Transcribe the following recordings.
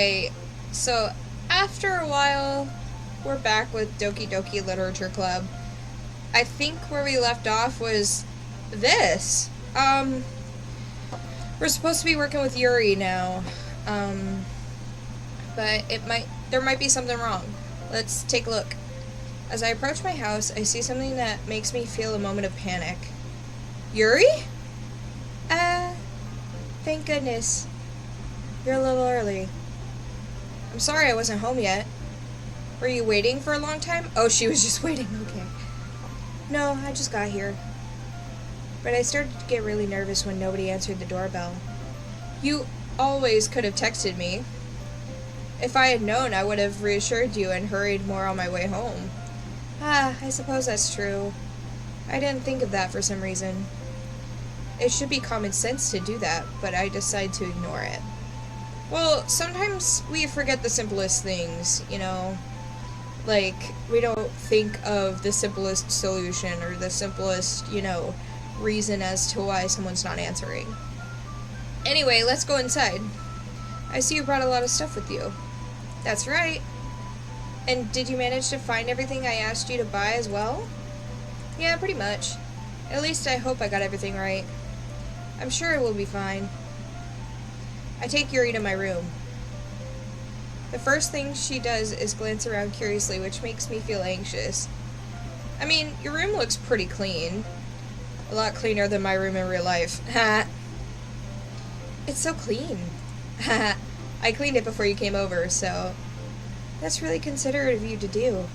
Alright, so after a while, we're back with Doki Doki Literature Club. I think where we left off was this. We're supposed to be working with Yuri now. But there might be something wrong. Let's take a look. As I approach my house, I see something that makes me feel a moment of panic. Yuri? Thank goodness. You're a little early. I'm sorry I wasn't home yet. Were you waiting for a long time? Oh, she was just waiting, okay. No, I just got here. But I started to get really nervous when nobody answered the doorbell. You always could have texted me. If I had known, I would have reassured you and hurried more on my way home. I suppose that's true. I didn't think of that for some reason. It should be common sense to do that, but I decide to ignore it. Well, sometimes we forget the simplest things, you know? Like, we don't think of the simplest solution or the simplest, reason as to why someone's not answering. Anyway, let's go inside. I see you brought a lot of stuff with you. That's right. And did you manage to find everything I asked you to buy as well? Yeah, pretty much. At least I hope I got everything right. I'm sure it will be fine. I take Yuri to my room. The first thing she does is glance around curiously, which makes me feel anxious. I mean, your room looks pretty clean. A lot cleaner than my room in real life. Ha! It's so clean. Ha! I cleaned it before you came over, so... That's really considerate of you to do.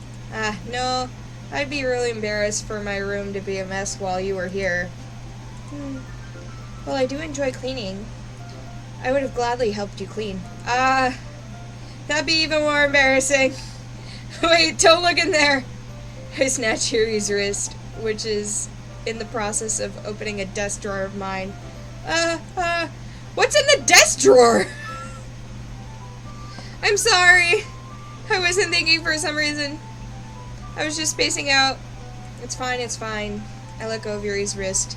No. I'd be really embarrassed for my room to be a mess while you were here. Well, I do enjoy cleaning. I would have gladly helped you clean. That'd be even more embarrassing. Wait, don't look in there. I snatch Yuri's wrist, which is in the process of opening a desk drawer of mine. What's in the desk drawer? I'm sorry. I wasn't thinking for some reason. I was just spacing out. It's fine. I let go of Yuri's wrist.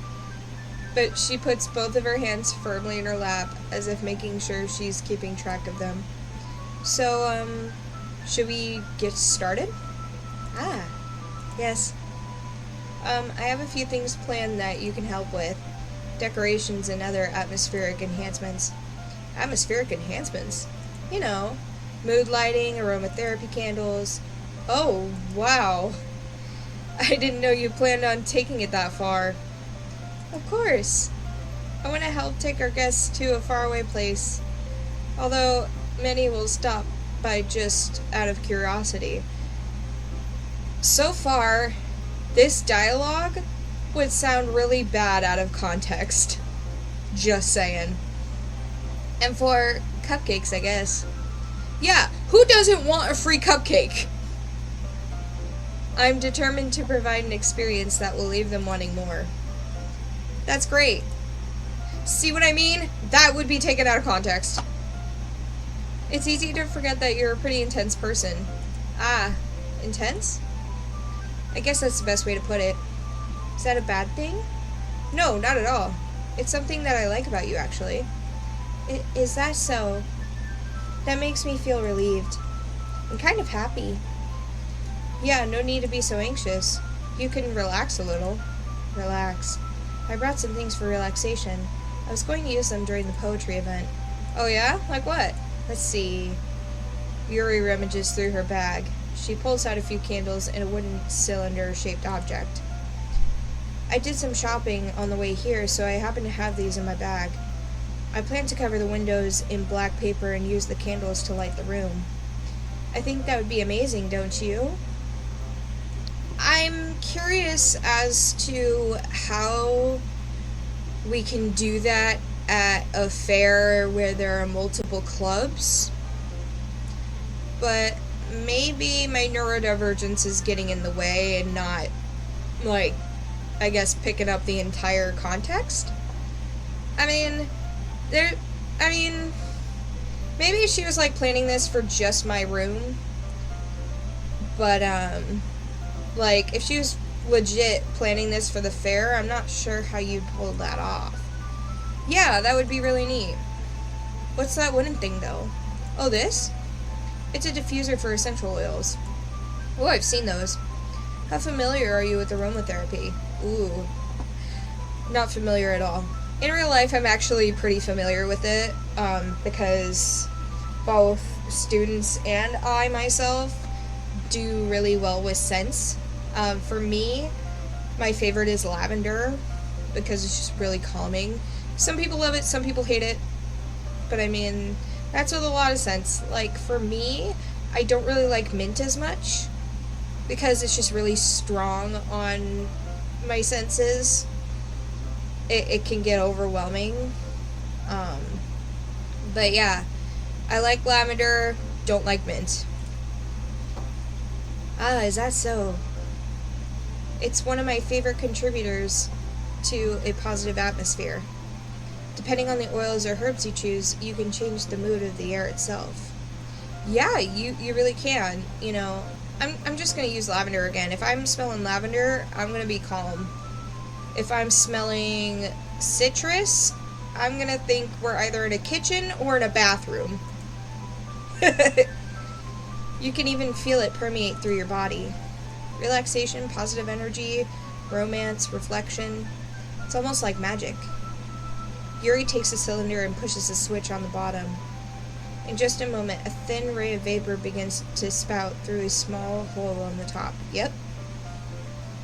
But she puts both of her hands firmly in her lap, as if making sure she's keeping track of them. So, should we get started? Yes. I have a few things planned that you can help with. Decorations and other atmospheric enhancements. Atmospheric enhancements? You know, mood lighting, aromatherapy candles. Oh, wow. I didn't know you planned on taking it that far. Of course. I want to help take our guests to a faraway place. Although, many will stop by just out of curiosity. So far, this dialogue would sound really bad out of context. Just saying. And for cupcakes, I guess. Yeah, who doesn't want a free cupcake? I'm determined to provide an experience that will leave them wanting more. That's great. See what I mean? That would be taken out of context. It's easy to forget that you're a pretty intense person. Intense? I guess that's the best way to put it. Is that a bad thing? No, not at all. It's something that I like about you, actually. Is that so? That makes me feel relieved. And kind of happy. Yeah, no need to be so anxious. You can relax a little. Relax. I brought some things for relaxation. I was going to use them during the poetry event. Oh yeah? Like what? Let's see. Yuri rummages through her bag. She pulls out a few candles and a wooden cylinder-shaped object. I did some shopping on the way here, so I happen to have these in my bag. I plan to cover the windows in black paper and use the candles to light the room. I think that would be amazing, don't you? I'm curious as to how we can do that at a fair where there are multiple clubs. But maybe my neurodivergence is getting in the way and not, picking up the entire context. Maybe she was, planning this for just my room. But, if she was legit planning this for the fair, I'm not sure how you'd pull that off. Yeah, that would be really neat. What's that wooden thing, though? Oh, this? It's a diffuser for essential oils. Oh, I've seen those. How familiar are you with aromatherapy? Ooh. Not familiar at all. In real life, I'm actually pretty familiar with it, because both students and I myself do really well with scents. For me, my favorite is lavender because it's just really calming. Some people love it, some people hate it, but I mean, that's with a lot of scents. Like, for me, I don't really like mint as much because it's just really strong on my senses. It can get overwhelming. But yeah, I like lavender, don't like mint. Ah, is that so? It's one of my favorite contributors to a positive atmosphere. Depending on the oils or herbs you choose, you can change the mood of the air itself. Yeah, you really can. You know, I'm just going to use lavender again. If I'm smelling lavender, I'm going to be calm. If I'm smelling citrus, I'm going to think we're either in a kitchen or in a bathroom. You can even feel it permeate through your body. Relaxation, positive energy, romance, reflection. It's almost like magic. Yuri takes a cylinder and pushes a switch on the bottom. In just a moment, a thin ray of vapor begins to spout through a small hole on the top. Yep.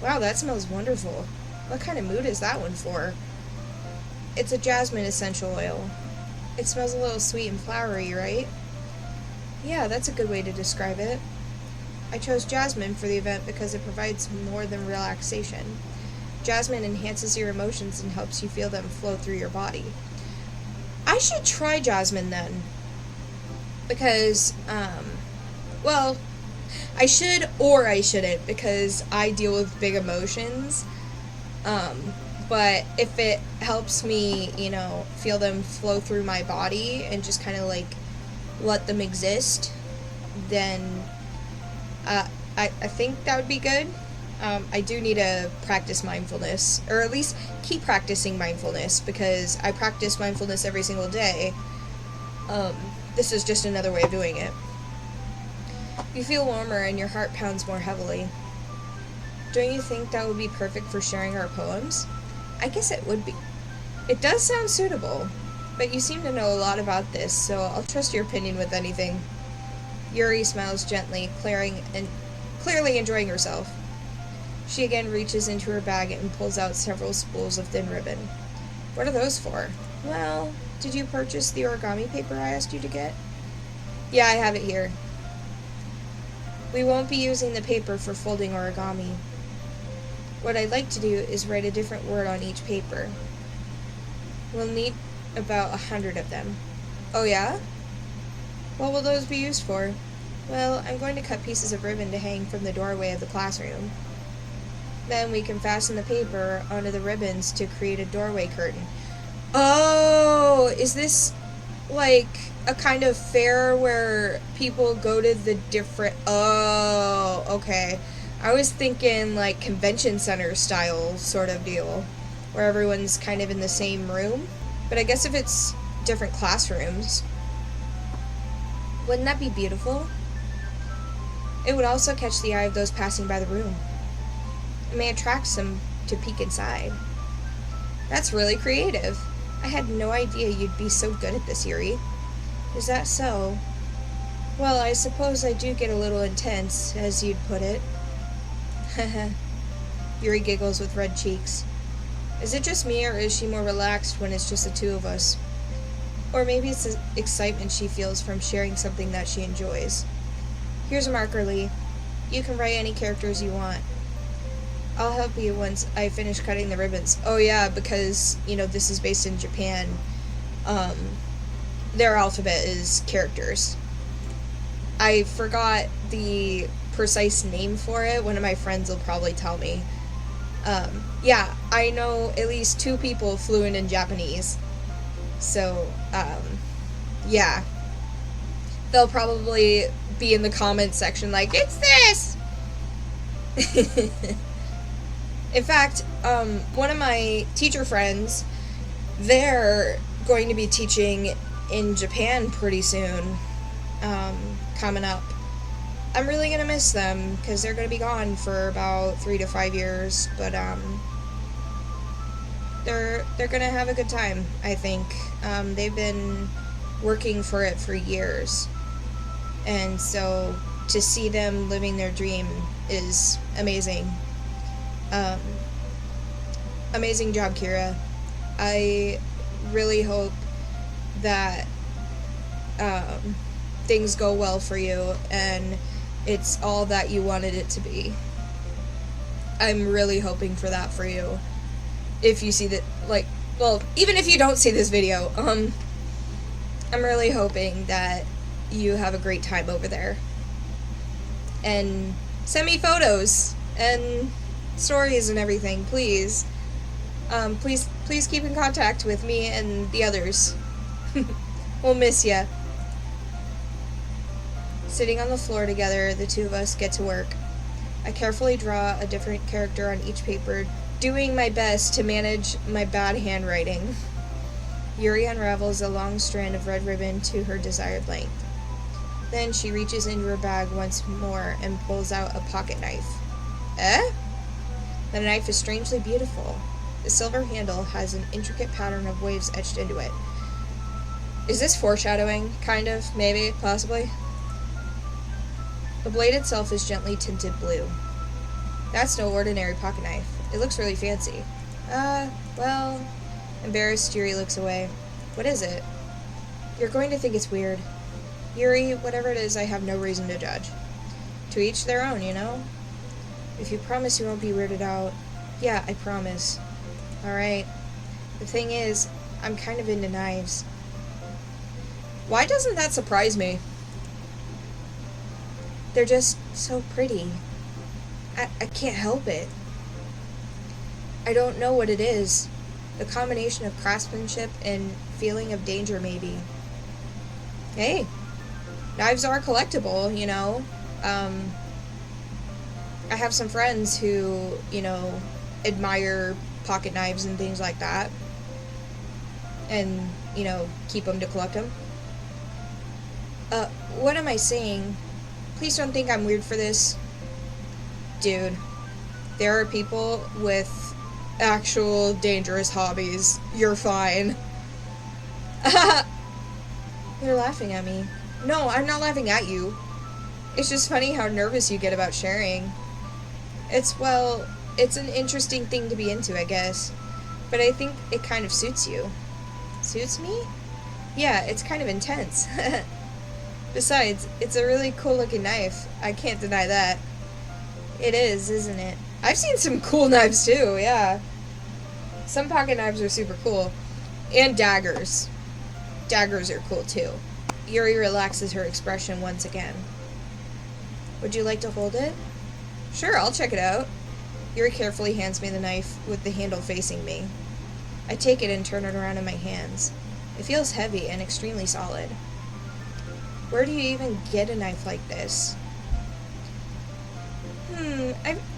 Wow, that smells wonderful. What kind of mood is that one for? It's a jasmine essential oil. It smells a little sweet and flowery, right? Yeah, that's a good way to describe it. I chose jasmine for the event because it provides more than relaxation. Jasmine enhances your emotions and helps you feel them flow through your body. I should try jasmine then. Because, well, I should or I shouldn't because I deal with big emotions. But if it helps me, you know, feel them flow through my body and just kind of like let them exist, then I think that would be good. I do need to practice mindfulness, or at least keep practicing mindfulness, because I practice mindfulness every single day. This is just another way of doing it. You feel warmer and your heart pounds more heavily. Don't you think that would be perfect for sharing our poems? I guess it would be. It does sound suitable, but you seem to know a lot about this, so I'll trust your opinion with anything. Yuri smiles gently, clearly enjoying herself. She again reaches into her bag and pulls out several spools of thin ribbon. What are those for? Well, did you purchase the origami paper I asked you to get? Yeah, I have it here. We won't be using the paper for folding origami. What I'd like to do is write a different word on each paper. We'll need about 100 of them. Oh yeah? What will those be used for? Well, I'm going to cut pieces of ribbon to hang from the doorway of the classroom. Then we can fasten the paper onto the ribbons to create a doorway curtain. Oh, is this like a kind of fair where people go to the different... Oh, okay. I was thinking like convention center style sort of deal, where everyone's kind of in the same room. But I guess if it's different classrooms, wouldn't that be beautiful? It would also catch the eye of those passing by the room. It may attract some to peek inside. That's really creative. I had no idea you'd be so good at this, Yuri. Is that so? Well, I suppose I do get a little intense, as you'd put it. Yuri giggles with red cheeks. Is it just me, or is she more relaxed when it's just the two of us? Or maybe it's the excitement she feels from sharing something that she enjoys. Here's a marker, Lee. You can write any characters you want. I'll help you once I finish cutting the ribbons. Oh yeah, because, you know, this is based in Japan. Their alphabet is characters. I forgot the precise name for it. One of my friends will probably tell me. Yeah, I know at least 2 people fluent in Japanese. So, yeah. They'll probably be in the comments section like, it's this! In fact, one of my teacher friends, they're going to be teaching in Japan pretty soon. coming up. I'm really gonna miss them because they're gonna be gone for about 3 to 5 years, but they're gonna have a good time, I think. They've been working for it for years, and so to see them living their dream is amazing. Amazing job, Kira. I really hope that things go well for you and it's all that you wanted it to be. I'm really hoping for that for you. If you see that, like, well, even if you don't see this video, I'm really hoping that you have a great time over there. And send me photos and stories and everything, please. Please keep in contact with me and the others. We'll miss ya. Sitting on the floor together, the two of us get to work. I carefully draw a different character on each paper, doing my best to manage my bad handwriting. Yuri unravels a long strand of red ribbon to her desired length. Then she reaches into her bag once more and pulls out a pocket knife. Eh? The knife is strangely beautiful. The silver handle has an intricate pattern of waves etched into it. Is this foreshadowing? Kind of, maybe, possibly. The blade itself is gently tinted blue. That's no ordinary pocket knife. It looks really fancy. Well... Embarrassed, Yuri looks away. What is it? You're going to think it's weird. Yuri, whatever it is, I have no reason to judge. To each their own, you know? If you promise you won't be weirded out... Yeah, I promise. Alright. The thing is, I'm kind of into knives. Why doesn't that surprise me? They're just so pretty. I can't help it. I don't know what it is. The combination of craftsmanship and feeling of danger, maybe. Hey, knives are collectible, you know. I have some friends who, you know, admire pocket knives and things like that. And, you know, keep them to collect them. What am I saying? Please don't think I'm weird for this. Dude, there are people with actual dangerous hobbies. You're fine. You're laughing at me. No, I'm not laughing at you. It's just funny how nervous you get about sharing. It's an interesting thing to be into, I guess. But I think it kind of suits you. Suits me? Yeah, it's kind of intense. Besides, it's a really cool looking knife. I can't deny that. It is, isn't it? I've seen some cool knives too, yeah. Some pocket knives are super cool. And daggers. Daggers are cool too. Yuri relaxes her expression once again. Would you like to hold it? Sure, I'll check it out. Yuri carefully hands me the knife with the handle facing me. I take it and turn it around in my hands. It feels heavy and extremely solid. Where do you even get a knife like this?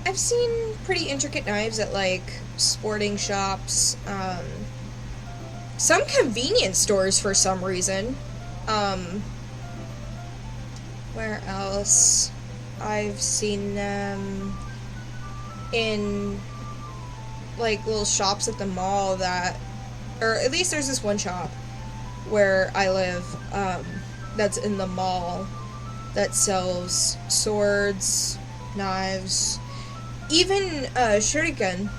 I've seen pretty intricate knives at, like, sporting shops, some convenience stores for some reason. Where else? I've seen them in, like, little shops at the mall that, or at least there's this one shop where I live, that's in the mall that sells swords, knives, even shuriken.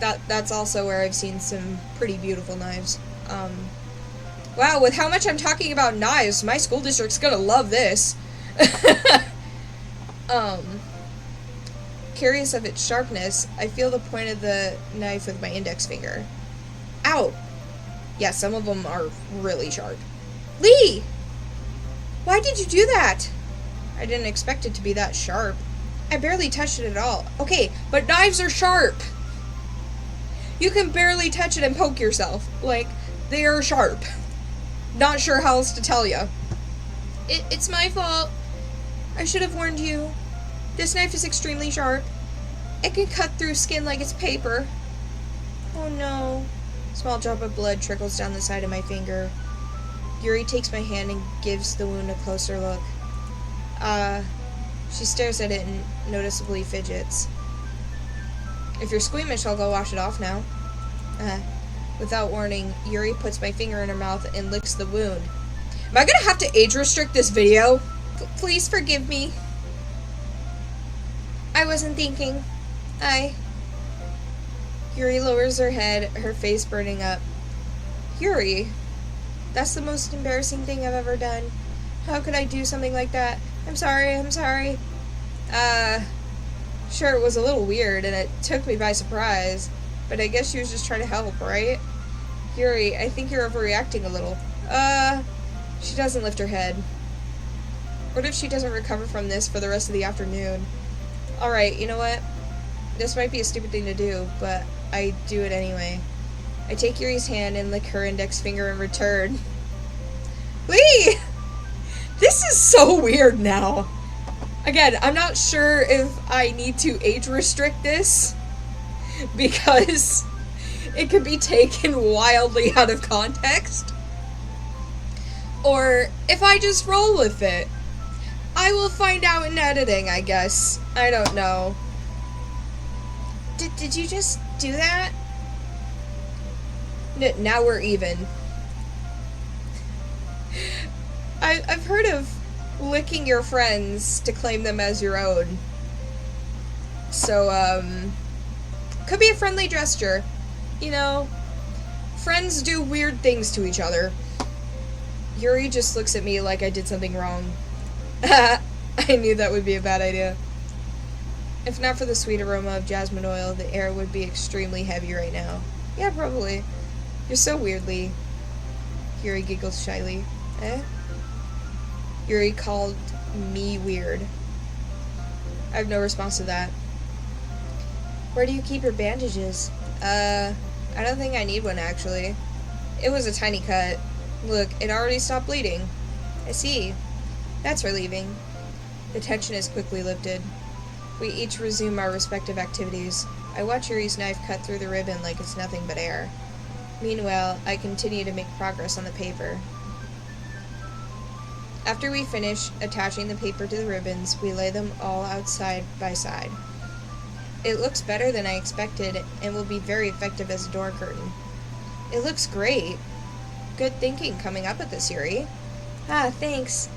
That's also where I've seen some pretty beautiful knives. Wow, with how much I'm talking about knives, my school district's gonna love this. Curious of its sharpness, I feel the point of the knife with my index finger. Ow! Yeah, some of them are really sharp. Lee! Why did you do that? I didn't expect it to be that sharp. I barely touched it at all. Okay, but knives are sharp. You can barely touch it and poke yourself. Like, they are sharp. Not sure how else to tell you. It's my fault. I should have warned you. This knife is extremely sharp. It can cut through skin like it's paper. Oh no. Small drop of blood trickles down the side of my finger. Yuri takes my hand and gives the wound a closer look. She stares at it and noticeably fidgets. If you're squeamish, I'll go wash it off now. Without warning, Yuri puts my finger in her mouth and licks the wound. Am I gonna have to age restrict this video? Please forgive me. I wasn't thinking. Yuri lowers her head, her face burning up. Yuri, that's the most embarrassing thing I've ever done. How could I do something like that? I'm sorry. Sure, it was a little weird and it took me by surprise, but I guess she was just trying to help, right? Yuri, I think you're overreacting a little. She doesn't lift her head. What if she doesn't recover from this for the rest of the afternoon? Alright, you know what? This might be a stupid thing to do, but I do it anyway. I take Yuri's hand and lick her index finger in return. Whee! This is so weird now. Again, I'm not sure if I need to age restrict this, because it could be taken wildly out of context. Or if I just roll with it. I will find out in editing, I guess. I don't know. Did you just do that? Now we're even. I've heard of licking your friends to claim them as your own. So, could be a friendly gesture. You know, friends do weird things to each other. Yuri just looks at me like I did something wrong. I knew that would be a bad idea. If not for the sweet aroma of jasmine oil, the air would be extremely heavy right now. Yeah, probably. You're so weirdly. Yuri giggles shyly. Yuri called me weird. I have no response to that. Where do you keep your bandages? I don't think I need one, actually. It was a tiny cut. Look, it already stopped bleeding. I see. That's relieving. The tension is quickly lifted. We each resume our respective activities. I watch Yuri's knife cut through the ribbon like it's nothing but air. Meanwhile, I continue to make progress on the paper. After we finish attaching the paper to the ribbons, we lay them all out side by side. It looks better than I expected and will be very effective as a door curtain. It looks great. Good thinking coming up with this, Yuri. Thanks.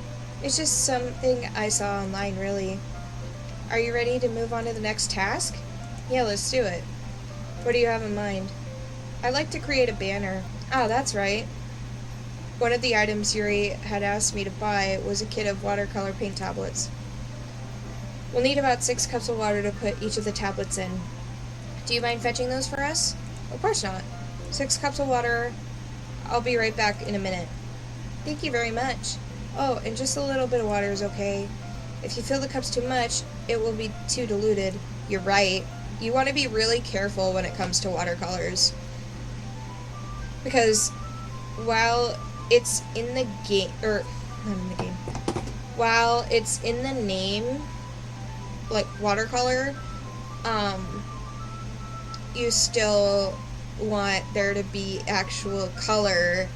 It's just something I saw online, really. Are you ready to move on to the next task? Yeah, let's do it. What do you have in mind? I'd like to create a banner. That's right. One of the items Yuri had asked me to buy was a kit of watercolor paint tablets. We'll need about 6 cups of water to put each of the tablets in. Do you mind fetching those for us? Of course not. 6 cups of water. I'll be right back in a minute. Thank you very much. Oh, and just a little bit of water is okay. If you fill the cups too much, it will be too diluted. You're right. You want to be really careful when it comes to watercolors. Because while it's in the game, while it's in the name, like watercolor, you still want there to be actual color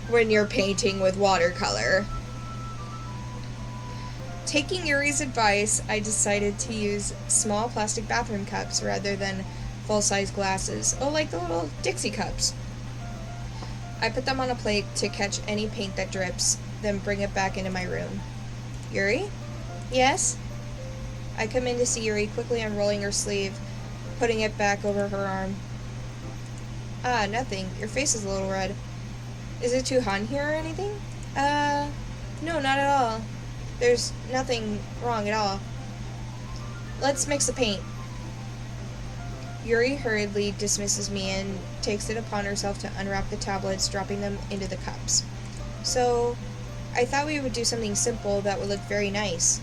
when you're painting with watercolor. Taking Yuri's advice, I decided to use small plastic bathroom cups rather than full-size glasses. Oh, like the little Dixie cups. I put them on a plate to catch any paint that drips, then bring it back into my room. Yuri? Yes? I come in to see Yuri quickly unrolling her sleeve, putting it back over her arm. Nothing. Your face is a little red. Is it too hot in here or anything? No, not at all. There's nothing wrong at all. Let's mix the paint. Yuri hurriedly dismisses me and takes it upon herself to unwrap the tablets, dropping them into the cups. So, I thought we would do something simple that would look very nice.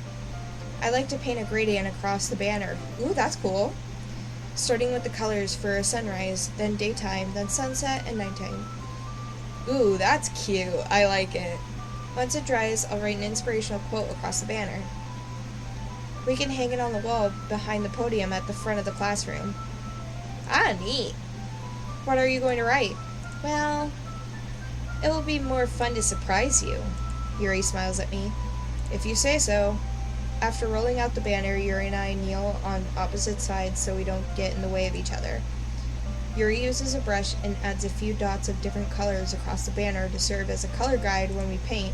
I like to paint a gradient across the banner. Ooh, that's cool. Starting with the colors for a sunrise, then daytime, then sunset, and nighttime. Ooh, that's cute. I like it. Once it dries, I'll write an inspirational quote across the banner. We can hang it on the wall behind the podium at the front of the classroom. Neat. What are you going to write? Well, It will be more fun to surprise you. Yuri smiles at me. If you say so. After rolling out the banner, Yuri and I kneel on opposite sides so we don't get in the way of each other. Yuri uses a brush and adds a few dots of different colors across the banner to serve as a color guide when we paint.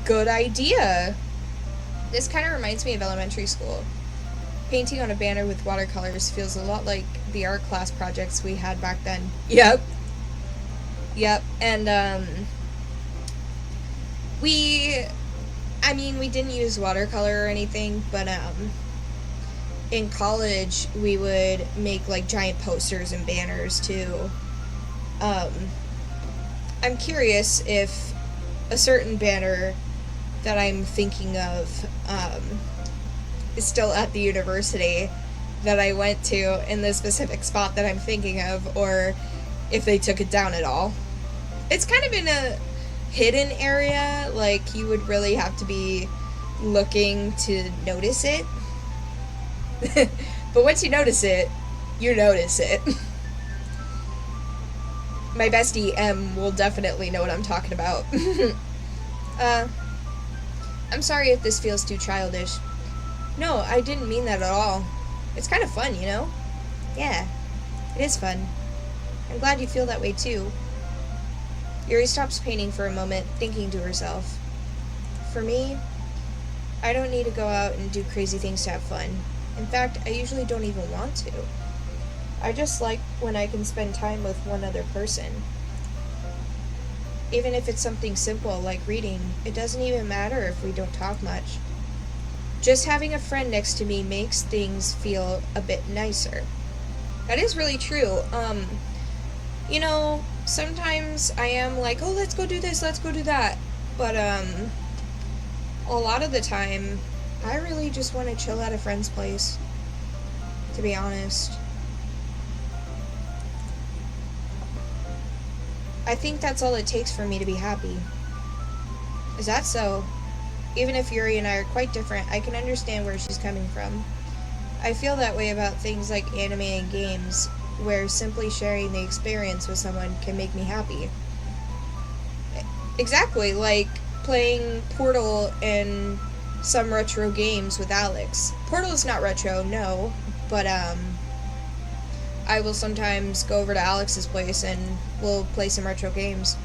Good idea! This kind of reminds me of elementary school. Painting on a banner with watercolors feels a lot like the art class projects we had back then. Yep, and we didn't use watercolor or anything, but in college we would make like giant posters and banners too. I'm curious if a certain banner that I'm thinking of is still at the university that I went to in the specific spot that I'm thinking of, or if they took it down at all. It's kind of in a hidden area, like you would really have to be looking to notice it. But once you notice it, you notice it. My bestie M will definitely know what I'm talking about. I'm sorry if this feels too childish. No, I didn't mean that at all. It's kind of fun, you know? Yeah, it is fun. I'm glad you feel that way too. Yuri stops painting for a moment, thinking to herself. For me, I don't need to go out and do crazy things to have fun. In fact, I usually don't even want to. I just like when I can spend time with one other person. Even if it's something simple like reading, it doesn't even matter if we don't talk much. Just having a friend next to me makes things feel a bit nicer. That is really true. You know, sometimes I am like, oh, let's go do this, let's go do that. But, a lot of the time, I really just want to chill at a friend's place, to be honest. I think that's all it takes for me to be happy. Is that so? Even if Yuri and I are quite different, I can understand where she's coming from. I feel that way about things like anime and games, where simply sharing the experience with someone can make me happy. Exactly, like playing Portal and some retro games with Alex. Portal is not retro, no, but I will sometimes go over to Alex's place and we'll play some retro games.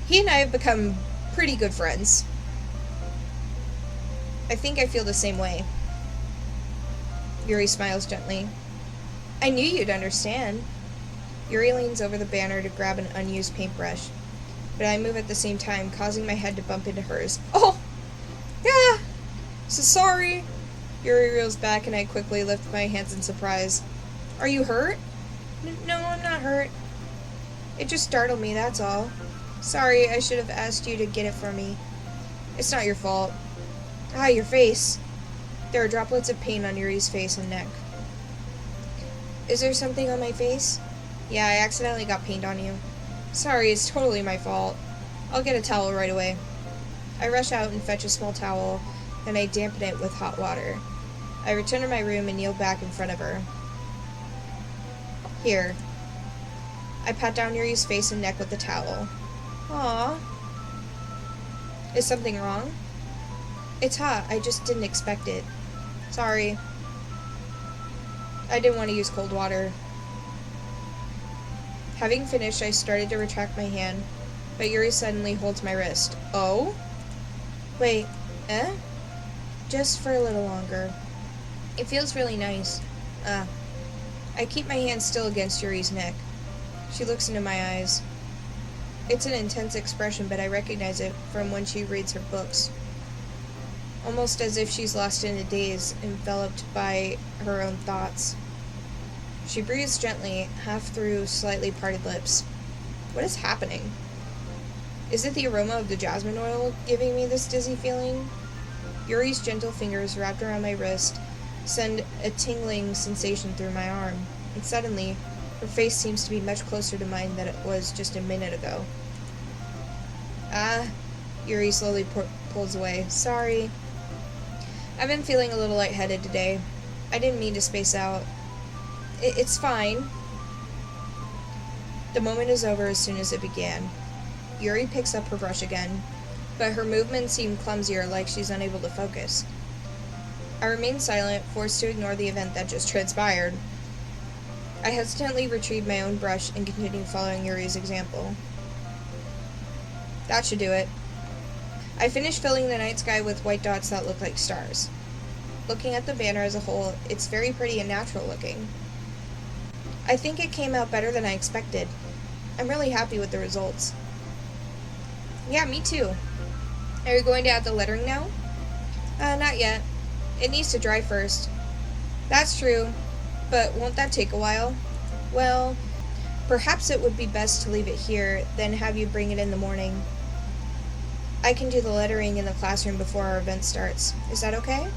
He and I have become pretty good friends. I think I feel the same way. Yuri smiles gently. I knew you'd understand. Yuri leans over the banner to grab an unused paintbrush, but I move at the same time, causing my head to bump into hers. Oh! Yeah! So sorry! Yuri reels back and I quickly lift my hands in surprise. Are you hurt? No, I'm not hurt. It just startled me, that's all. Sorry, I should have asked you to get it for me. It's not your fault. Ah, your face. There are droplets of paint on Yuri's face and neck. Is there something on my face? Yeah, I accidentally got paint on you. Sorry, it's totally my fault. I'll get a towel right away. I rush out and fetch a small towel, then I dampen it with hot water. I return to my room and kneel back in front of her. Here. I pat down Yuri's face and neck with the towel. Aww. Is something wrong? It's hot. I just didn't expect it. Sorry. I didn't want to use cold water. Having finished, I started to retract my hand, but Yuri suddenly holds my wrist. Oh? Wait, eh? Just for a little longer. It feels really nice. I keep my hand still against Yuri's neck. She looks into my eyes. It's an intense expression, but I recognize it from when she reads her books. Almost as if she's lost in a daze, enveloped by her own thoughts. She breathes gently, half through slightly parted lips. What is happening? Is it the aroma of the jasmine oil giving me this dizzy feeling? Yuri's gentle fingers wrapped around my wrist send a tingling sensation through my arm, and suddenly, her face seems to be much closer to mine than it was just a minute ago. Yuri slowly pulls away. Sorry. I've been feeling a little lightheaded today. I didn't mean to space out. It's fine. The moment is over as soon as it began. Yuri picks up her brush again, but her movements seem clumsier, like she's unable to focus. I remain silent, forced to ignore the event that just transpired. I hesitantly retrieve my own brush and continue following Yuri's example. That should do it. I finish filling the night sky with white dots that look like stars. Looking at the banner as a whole, it's very pretty and natural looking. I think it came out better than I expected. I'm really happy with the results. Yeah, me too. Are you going to add the lettering now? Not yet. It needs to dry first. That's true, but won't that take a while? Well, perhaps it would be best to leave it here, then have you bring it in the morning. I can do the lettering in the classroom before our event starts. Is that okay?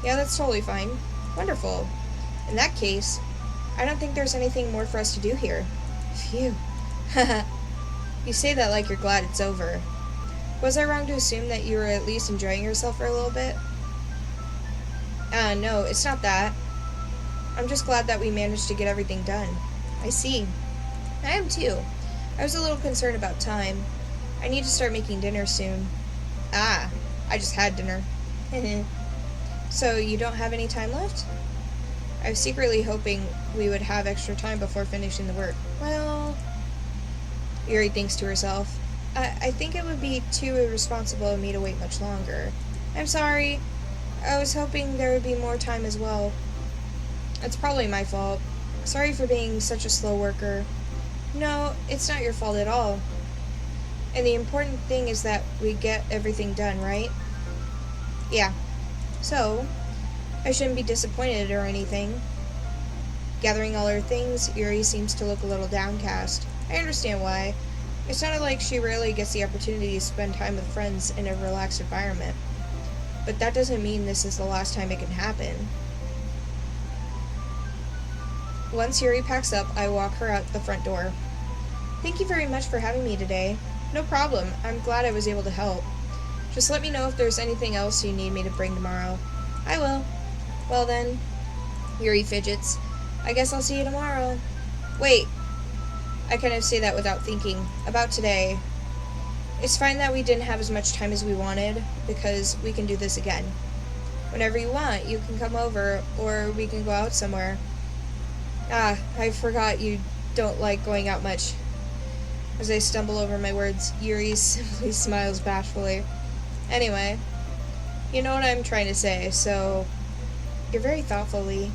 Yeah, that's totally fine. Wonderful. In that case, I don't think there's anything more for us to do here. Phew. You say that like you're glad it's over. Was I wrong to assume that you were at least enjoying yourself for a little bit? No, it's not that. I'm just glad that we managed to get everything done. I see. I am too. I was a little concerned about time. I need to start making dinner soon. I just had dinner. So, you don't have any time left? I was secretly hoping we would have extra time before finishing the work. Well, Yuri thinks to herself, I think it would be too irresponsible of me to wait much longer. I'm sorry. I was hoping there would be more time as well. It's probably my fault. Sorry for being such a slow worker. No, it's not your fault at all. And the important thing is that we get everything done, right? Yeah. So, I shouldn't be disappointed or anything. Gathering all her things, Yuri seems to look a little downcast. I understand why. It sounded like she rarely gets the opportunity to spend time with friends in a relaxed environment. But that doesn't mean this is the last time it can happen. Once Yuri packs up, I walk her out the front door. Thank you very much for having me today. No problem. I'm glad I was able to help. Just let me know if there's anything else you need me to bring tomorrow. I will. Well then. Yuri fidgets. I guess I'll see you tomorrow. Wait. I kind of say that without thinking. About today. It's fine that we didn't have as much time as we wanted, because we can do this again. Whenever you want, you can come over, or we can go out somewhere. I forgot you don't like going out much. As I stumble over my words, Yuri simply smiles bashfully. Anyway, you know what I'm trying to say, so you're very thoughtful, Lee.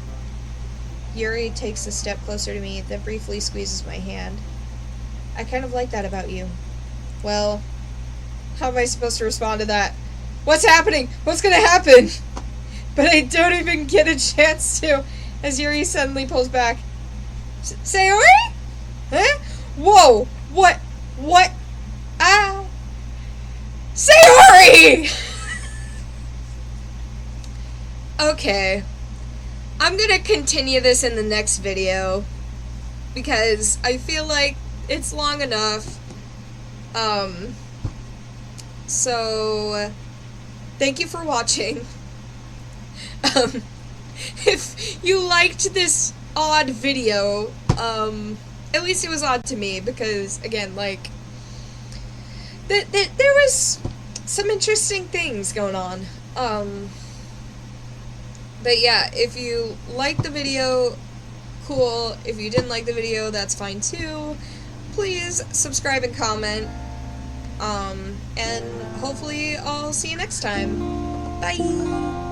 Yuri takes a step closer to me, then briefly squeezes my hand. I kind of like that about you. Well, how am I supposed to respond to that? What's happening? What's gonna happen? But I don't even get a chance to, as Yuri suddenly pulls back. Sayori? Huh? Whoa! What? Ah! Sayori! Okay. I'm gonna continue this in the next video, because I feel like it's long enough. So, thank you for watching. If you liked this odd video, at least it was odd to me, because, again, like, there was some interesting things going on. But yeah, if you liked the video, cool. If you didn't like the video, that's fine too. Please subscribe and comment. And hopefully I'll see you next time. Bye!